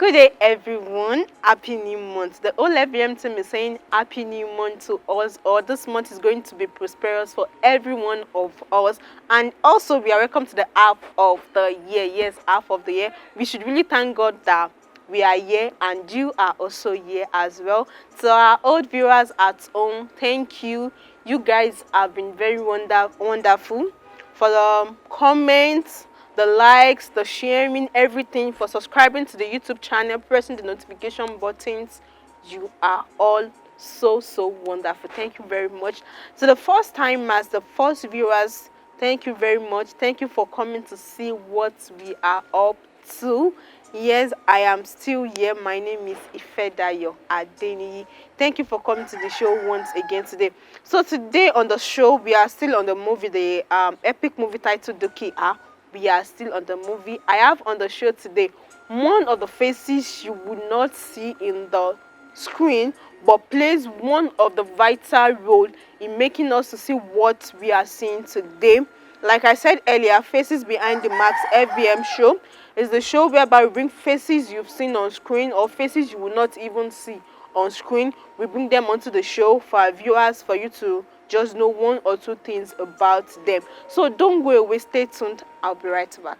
Good day, everyone. Happy New Month. The whole FBM team is saying Happy New Month to us, or this month is going to be prosperous for every one of us. And also, we are welcome to the half of the year. Yes, half of the year. We should really thank God that we are here and you are also here as well. To our old viewers at home, thank you. You guys have been very wonderful for the comments, the likes, the sharing, everything, for subscribing to the YouTube channel, pressing the notification buttons. You are all so wonderful. Thank you very much. So the first timers, the first viewers, thank you very much. Thank you for coming to see what we are up to. Yes, I am still here. My name is Ifedayo Adeniyi. Thank you for coming to the show once again today. So today on the show, we are still on the movie, the epic movie titled DUKIA. We are still on the movie. I have on the show today one of the faces you would not see in the screen, but plays one of the vital role in making us to see what we are seeing today. Like I said earlier, Faces Behind the Max FBM show is the show whereby we bring faces you've seen on screen or faces you will not even see on screen. We bring them onto the show for our viewers, for you to just know one or two things about them. So don't go away, stay tuned. I'll be right back.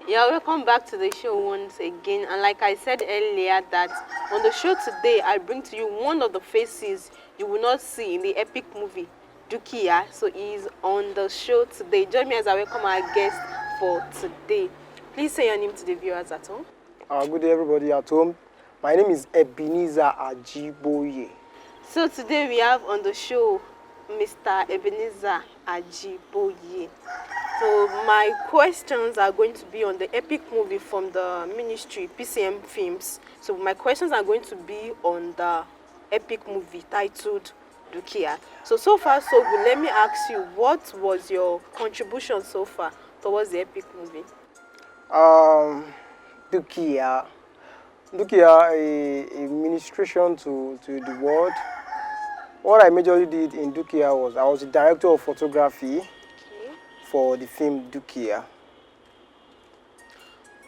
Yeah, welcome back to the show once again. And like I said earlier, that on the show today, I bring to you one of the faces you will not see in the epic movie DUKIA. So he's on the show today. Join me as I welcome our guest for today. Please say your name to the viewers at home. Good day, everybody at home. My name is Ebenezer AJIBOYE. So today we have on the show Mr. Ebenezer AJIBOYE. So my questions are going to be on the epic movie from the ministry, PCM Films. So my questions are going to be on the epic movie titled DUKIA. So far so good. Let me ask you, what was your contribution so far towards the epic movie? DUKIA, a ministration to the world. What I majorly did in DUKIA was I was the director of photography for the film DUKIA.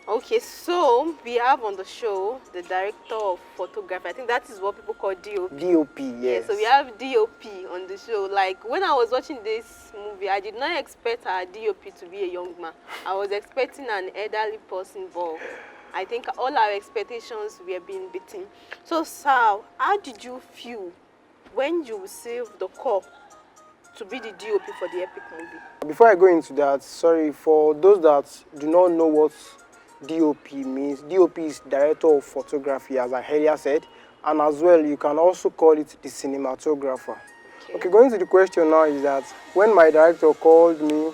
Okay, so we have on the show the director of photography. I think that is what people call DOP. DOP, yes. Yeah, so we have DOP on the show. Like when I was watching this movie, I did not expect our DOP to be a young man. I was expecting an elderly person, but I think all our expectations were being beaten. So, Sal, how did you feel when you received the call to be the DOP for the epic movie? Before I go into that, sorry, for those that do not know what DOP means, DOP is Director of Photography, as I earlier said, and as well, you can also call it the cinematographer. Okay, going to the question now is that when my director called me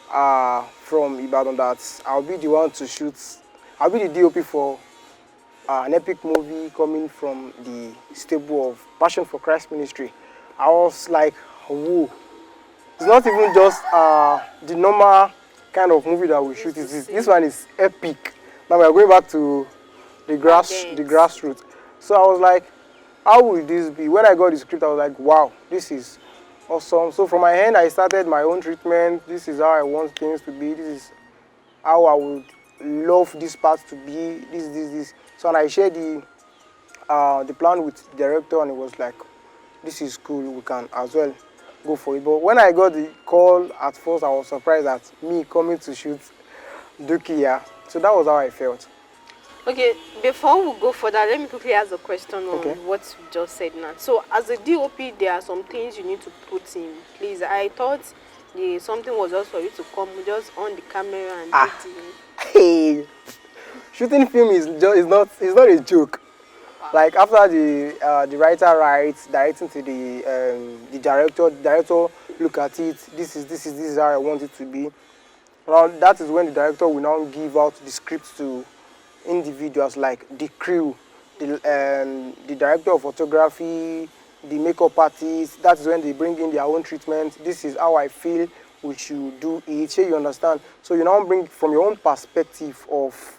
from Ibadan that I'll be the one to shoot, I'll be the DOP for an epic movie coming from the stable of Passion for Christ Ministry, I was like, whoa. It's not even just the normal kind of movie that we shoot. This one is epic. Now we are going back to the grassroots. So I was like, how will this be? When I got the script, I was like, wow, this is awesome. So from my end, I started my own treatment. This is how I want things to be. This is how I would love this part to be. This. So and I shared the plan with the director, and it was like, this is cool. We can as well go for it. But when I got the call, at first I was surprised at me coming to shoot DUKIA. So that was how I felt. Okay, before we go further, let me quickly ask a question on what you just said now. So as a DOP, there are some things you need to put in place. I thought something was just for you to come just on the camera and do it. Hey, shooting film is not a joke. Wow. Like after the writer writes, directing to the director look at it. This is how I want it to be. Now that is when the director will now give out the scripts to individuals like the crew, the director of photography, the makeup artist. That is when they bring in their own treatment. This is how I feel we should do it. So you understand. So you now bring from your own perspective of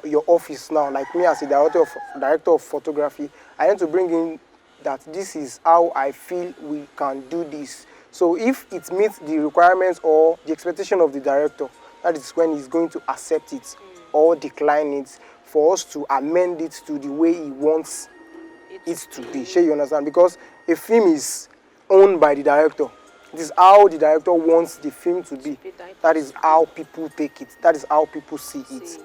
your office now, like me as a director of photography, I need to bring in that this is how I feel we can do this. So if it meets the requirements or the expectation of the director, that is when he's going to accept it or decline it for us to amend it to the way he wants it to be. Sure, you understand? Because a film is owned by the director. It is how the director wants the film to be. That is how people take it. That is how people see it.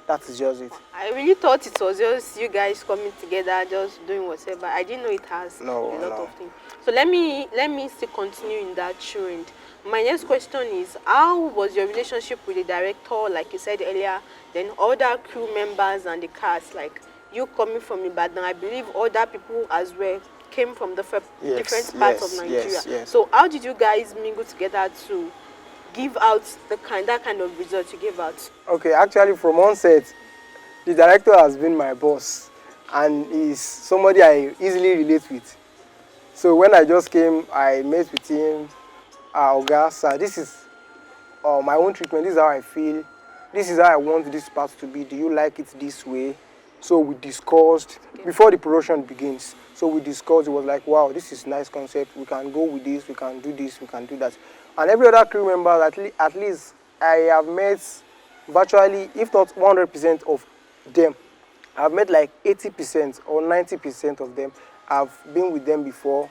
That is just it. I really thought it was just you guys coming together, just doing whatever. I didn't know it has a lot of things. So let me still continue in that trend. My next question is, how was your relationship with the director, like you said earlier, then other crew members and the cast, like you coming from Ibadan, I believe other people as well came from the different parts of Nigeria. Yes. So how did you guys mingle together to give out that kind of result you gave out? Okay, actually from onset, the director has been my boss and is somebody I easily relate with. So when I just came, I met with him. Oga, sir, this is my own treatment. This is how I feel. This is how I want this part to be. Do you like it this way? So we discussed before the production begins. So we discussed. It was like, wow, this is nice concept. We can go with this. We can do this. We can do that. And every other crew member, at least I have met virtually, if not 100% of them. I've met like 80% or 90% of them. I've been with them before.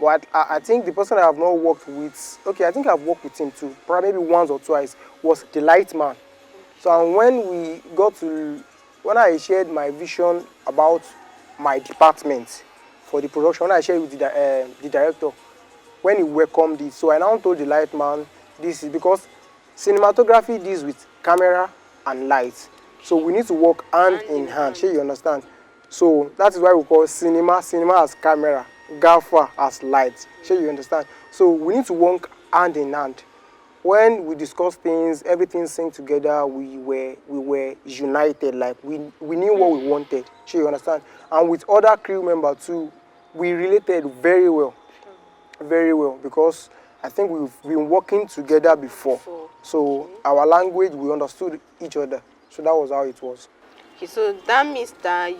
But I think the person I have not worked with, okay, I think I've worked with him too, probably maybe once or twice, was the light man. So and when I shared my vision about my department for the production, when I shared with the director, when he welcomed it, so I now told the light man, this is because cinematography deals with camera and light. So we need to work hand in hand, sure you understand? So that is why we call cinema as camera, gaffer as light. Sure you understand? So we need to work hand in hand. When we discuss things, everything synced together, we were united, like we knew what we wanted. Sure you understand? And with other crew members too, we related very well. Very well, because I think we've been working together before. So our language, we understood each other. So that was how it was. Okay, so that means that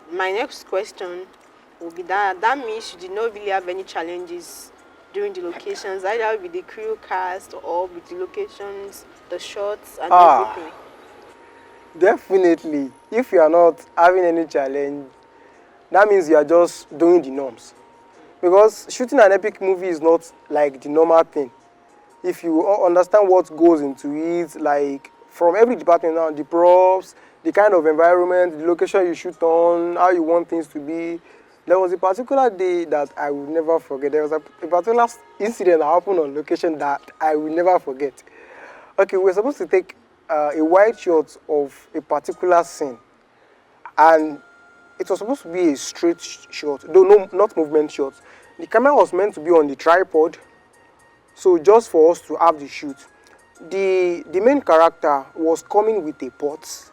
my next question will be that means you did not really have any challenges during the locations, either with the crew cast or with the locations, the shots and everything. Definitely. If you are not having any challenge, that means you are just doing the norms. Because shooting an epic movie is not like the normal thing. If you understand what goes into it, like from every department now, the props, the kind of environment, the location you shoot on, how you want things to be. There was a particular day that I will never forget. There was a particular incident that happened on location that I will never forget. Okay, we were supposed to take a wide shot of a particular scene. And it was supposed to be a straight shot, though not movement shot. The camera was meant to be on the tripod, so just for us to have the shoot. The main character was coming with a pot,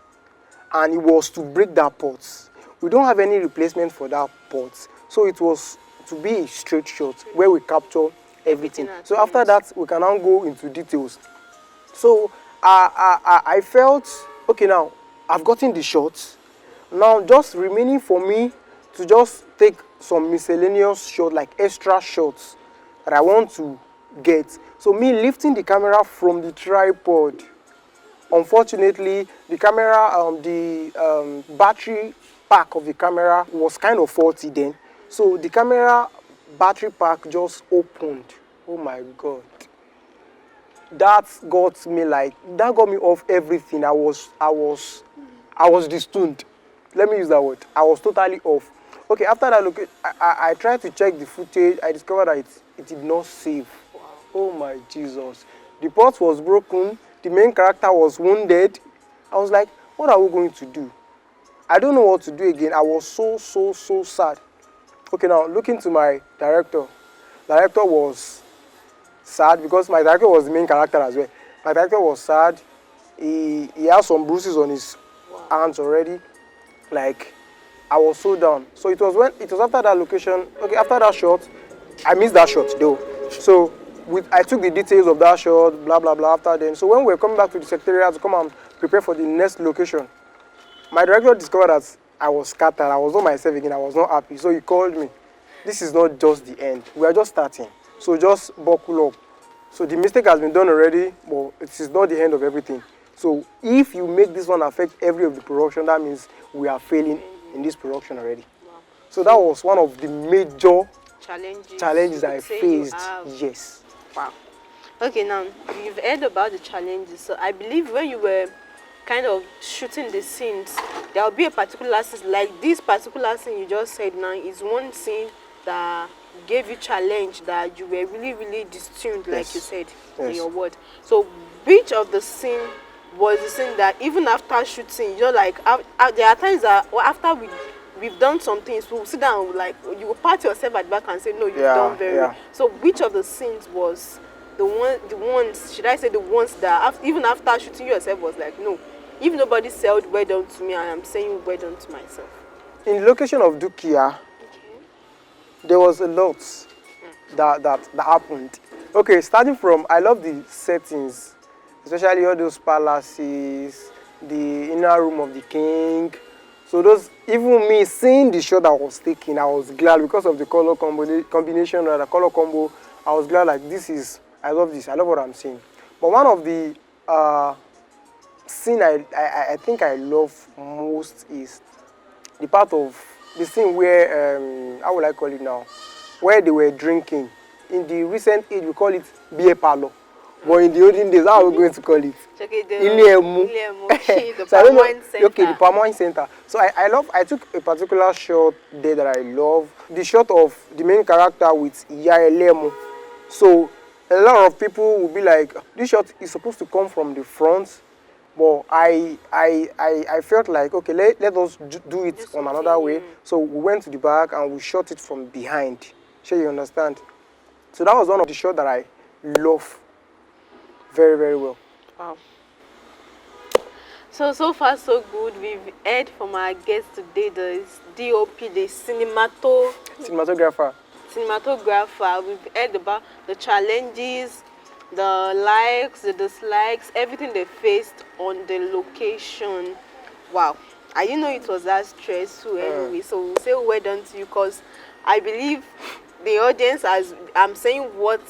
and it was to break that pot. We don't have any replacement for that pot, so it was to be a straight shot where we capture everything. So after that, we can now go into details. So I felt, okay, now I've gotten the shots. Now just remaining for me to just take some miscellaneous shots, like extra shots that I want to get. So me lifting the camera from the tripod. Unfortunately, the camera, the battery pack of the camera was kind of faulty then. So the camera battery pack just opened. Oh my God. That got me off everything. I was distunned. Let me use that word. I was totally off. Okay, after that, look, I tried to check the footage. I discovered that it did not save. Oh my Jesus. The pot was broken. The main character was wounded. I was like, what are we going to do? I don't know what to do again. I was so sad. Okay, now looking to my director. Director was sad because my director was the main character as well. My director was sad. He had some bruises on his hands already. Like, I was so down. So it was after that location. Okay, after that shot, I missed that shot though. So I took the details of that shot, blah blah blah. After then, so when we were coming back to the secretariat to come and prepare for the next location, my director discovered that I was scattered. I was not myself again. I was not happy. So he called me. This is not just the end. We are just starting. So just buckle up. So the mistake has been done already, but it is not the end of everything. So if you make this one affect every of the production, that means we are failing in this production already. Wow. So that was one of the major Challenges I you say you faced. have. Yes. Wow. Okay, now you've heard about the challenges. So I believe when you were kind of shooting the scenes, there will be a particular scene. Like this particular scene you just said now is one scene that gave you challenge, that you were really, really distuned, like you said in your word. So which of the scene was the scene that even after shooting, you're like, there are times that after we've done some things, we'll sit down, like you will pat yourself at the back and say, no, you've done very well. So which of the scenes was the ones, should I say the ones that even after shooting yourself was like, no, if nobody said well done to me, I am saying well done to myself? In the location of DUKIA, there was a lot that happened. Okay, starting from, I love the settings, especially all those palaces, the inner room of the king. So those, even me seeing the shot that was taken, I was glad because of the color combination or the color combo. I was glad, like, I love this, I love what I'm seeing. But one of the scene I think I love most is the part of the scene where, how will I call it now, where they were drinking. In the recent age, we call it beer parlor. But in the olden days, how are we going to call it? Okay, the palm wine center. Okay, the palm wine center. So I took a particular shot there that I love. The shot of the main character with Iya. So a lot of people will be like, this shot is supposed to come from the front. But I felt like, okay, let us do it on another way. So we went to the back and we shot it from behind. Sure, you understand? So that was one of the shots that I love very, very well. Wow. So far so good. We've heard from our guest today, the DOP, the cinematographer. We've heard about the challenges, the likes, the dislikes, everything they faced on the location. Wow. I didn't know it was that stressful anyway. So we'll say well done to you, because I believe the audience, as I'm saying what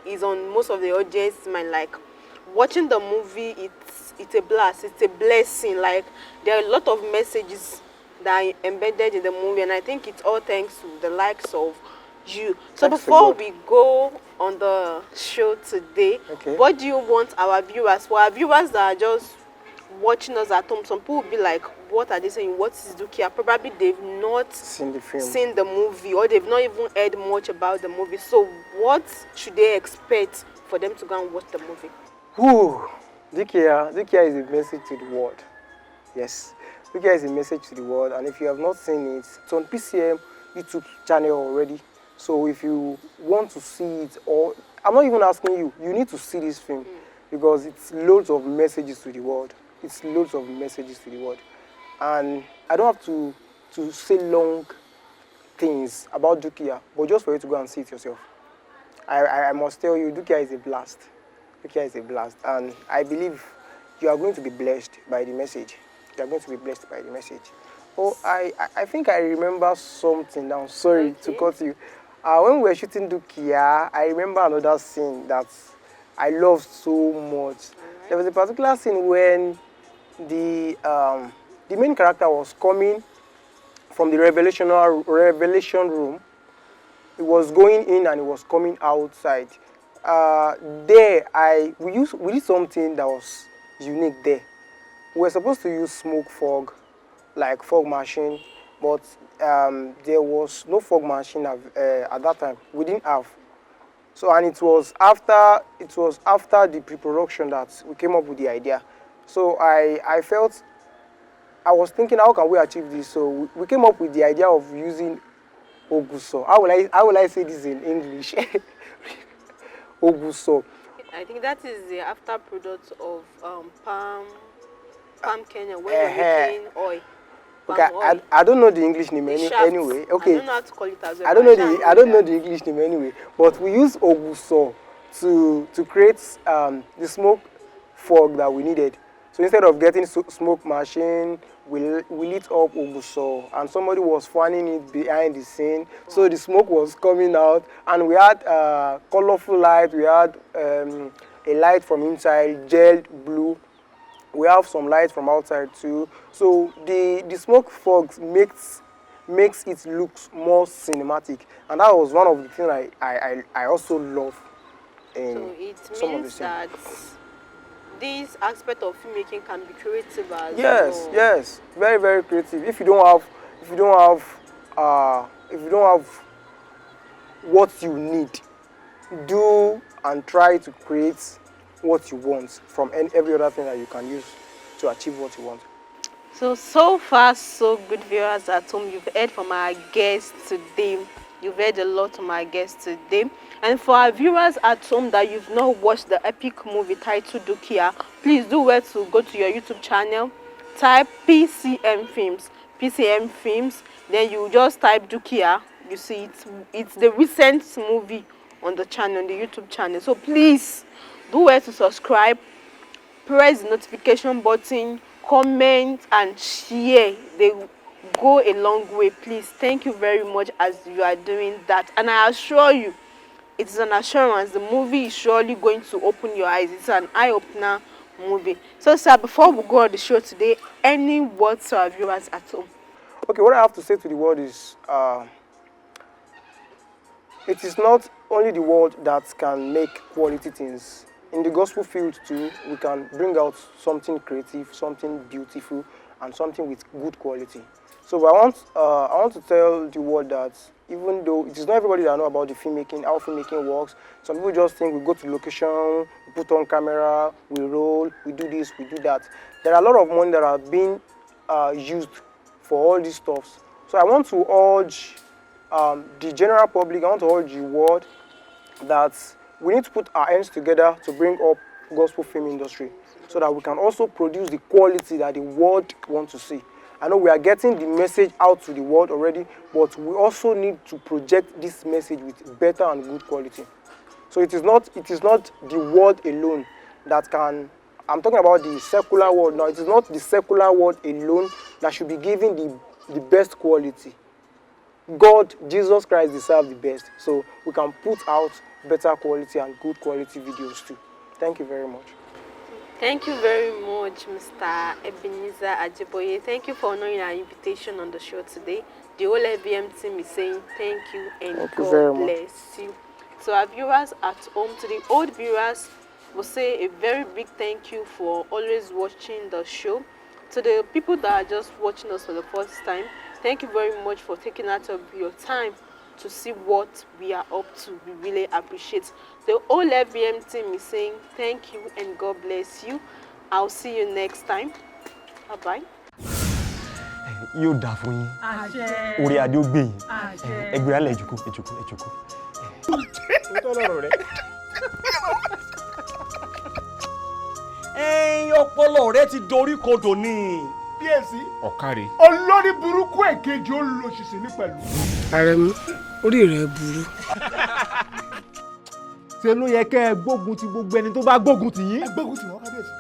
is on most of the audience mind, like watching the movie, it's a blast, it's a blessing. Like there are a lot of messages that are embedded in the movie, and I think it's all thanks to the likes of you. So before we go on the show today, what do you want our viewers, for our viewers that are just watching us at home, some people will be like, what are they saying, what is DUKIA? Probably they've not seen the movie, or they've not even heard much about the movie. So what should they expect for them to go and watch the movie? DUKIA is a message to the world. Yes, DUKIA is a message to the world, and if you have not seen it, it's on PCM YouTube channel already. So if you want to see it, or I'm not even asking you, you need to see this film because it's loads of messages to the world. It's loads of messages to the world. And I don't have to say long things about DUKIA, but just for you to go and see it yourself. I must tell you, DUKIA is a blast. DUKIA is a blast. And I believe you are going to be blessed by the message. You are going to be blessed by the message. Oh, I think I remember something now. Sorry to cut you. When we were shooting DUKIA, I remember another scene that I loved so much. There was a particular scene when the main character was coming from the revelation room. It was going in and it was coming outside. We did something that was unique there. We were supposed to use smoke fog, like fog machine, but there was no fog machine at that time. We didn't have. So, and it was after the pre-production that we came up with the idea. So I was thinking, how can we achieve this? So we came up with the idea of using Oguso. How will I say this in English? Oguso. I think that is the after product of palm kernel, when you're making oil. Okay, I don't know the English name anyway. Okay. I don't know how to call it as well. I don't know the English name anyway. But we use Oguso to create the smoke fog that we needed. So instead of getting smoke machine, we lit up Obuso, and somebody was fanning it behind the scene. So the smoke was coming out, and we had colorful light. We had a light from inside, gelled blue. We have some light from outside too. So the smoke fog makes it look more cinematic, and that was one of the things I also love in So it some of the means scenes. that this aspect of filmmaking can be creative as Yes, well. yes, very very creative. If you don't have what you need, do and try to create what you want from every other thing that you can use to achieve what you want. So far, so good, viewers at home. You've heard from our guests today. You've heard a lot from our guests today. And for our viewers at home that you've not watched the epic movie titled DUKIA, please do well to go to your YouTube channel, type PCM Films, then you just type DUKIA. You see, it's the recent movie on the channel, on the YouTube channel. So please do well to subscribe, press the notification button, comment and share. They go a long way. Please, thank you very much as you are doing that, and I assure you it is an assurance the movie is surely going to open your eyes. It's an eye-opener movie. So sir, before we go on the show today, any words to our viewers at home? Okay, what I have to say to the world is it is not only the world that can make quality things. In the gospel field too, we can bring out something creative, something beautiful, and something with good quality. So I want to tell the world that even though it is not everybody that know about the filmmaking, how filmmaking works, some people just think we go to location, we put on camera, we roll, we do this, we do that. There are a lot of money that are being used for all these stuffs. So I want to urge the general public, I want to urge the world that we need to put our hands together to bring up gospel film industry so that we can also produce the quality that the world wants to see. I know we are getting the message out to the world already, but we also need to project this message with better and good quality. So it is not the world alone that can, I'm talking about the secular world now, it is not the secular world alone that should be giving the best quality. God, Jesus Christ deserves the best. So we can put out better quality and good quality videos too. Thank you very much. Thank you very much, Mr. Ebenezer Ajiboye. Thank you for honoring our invitation on the show today. The whole FBM team is saying thank you and God bless you. So our viewers at home, to the old viewers, we'll say a very big thank you for always watching the show. To the people that are just watching us for the first time, thank you very much for taking out of your time to see what we are up to. We really appreciate. The whole FBM team is saying thank you and God bless you. I'll see you next time. Bye-bye. Yóò dà fún yín. Àṣẹ. Orí adé ó gbé yín. Àṣẹ. Ẹgbẹ́ alẹ́ ìjòkó. Tó lọ́rọ̀ rẹ̀. Ọpọlọ rẹ ti dorí kodò ni. Bíyèsí. Ọ̀kàrẹ̀. Olórí burúkú èkejì ó lò ṣìṣì ní pẹ̀lú. Àrẹ̀mú, orí rẹ̀ burú. Ṣé ló yẹ kẹ́ ẹ gbógun ti gbogbo ẹni tó bá gbógun tì yín? Ẹ gbógun tì wọ́n kábíyèsí.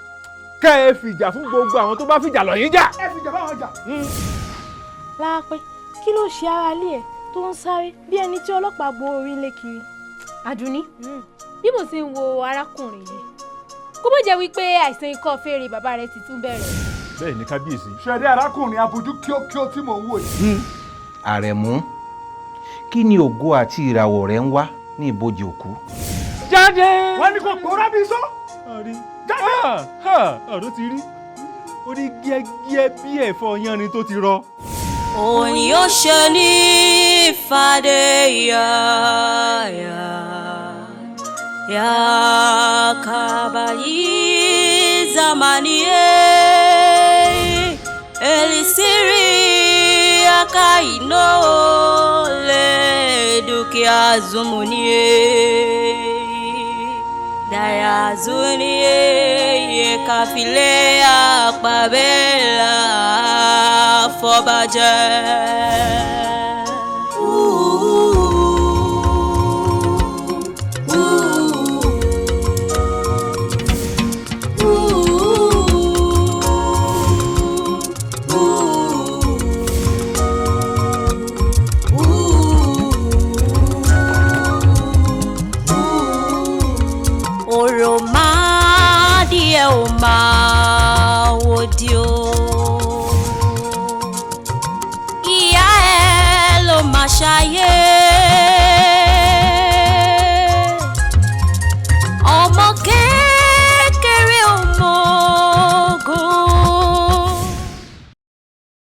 Kẹ́ ẹ fìjà fún gbogbo àwọn tó bá fìjà lọ̀ yín jà. Ẹ fìjà báwọn jà. Láàpẹ́, kí ló ṣe ara ilé ẹ̀ tó ń sáré bí ẹni tí ọlọ́pàá gbó orí lé kiri? Àdùnní, bí mo ṣe ń wo arákùnrin yìí, kó má jẹ́ wípé àìsàn ikọ́ fèrè bàbá rẹ̀ ti tún bẹ̀rẹ̀. Bẹ́ẹ̀ ni kábíyèsí. Ṣẹ̀dá arákùnrin abojú kíókíó tí mò ń wò yìí. Àrẹ̀mú, kí ni ògo àti ìràwọ̀ rẹ̀ ń wá ní ibojì òkú? Jáde! Wọ́n ní kò pòórá bí sọ. Jáde! Ọ̀rọ̀ ti rí. Ó ní gẹ́gẹ́ bí ẹ̀fọ́ yanrin tó ti rọ. Òyìn ó ṣe ní Ifedayo ya kabayi zamaniye elisiri akaino le DUKIA zumunie daya zunie kafile akpabela fọbajẹ. máa díẹ̀ ò máa wò di o. Ìyá ẹ ló máa ṣayé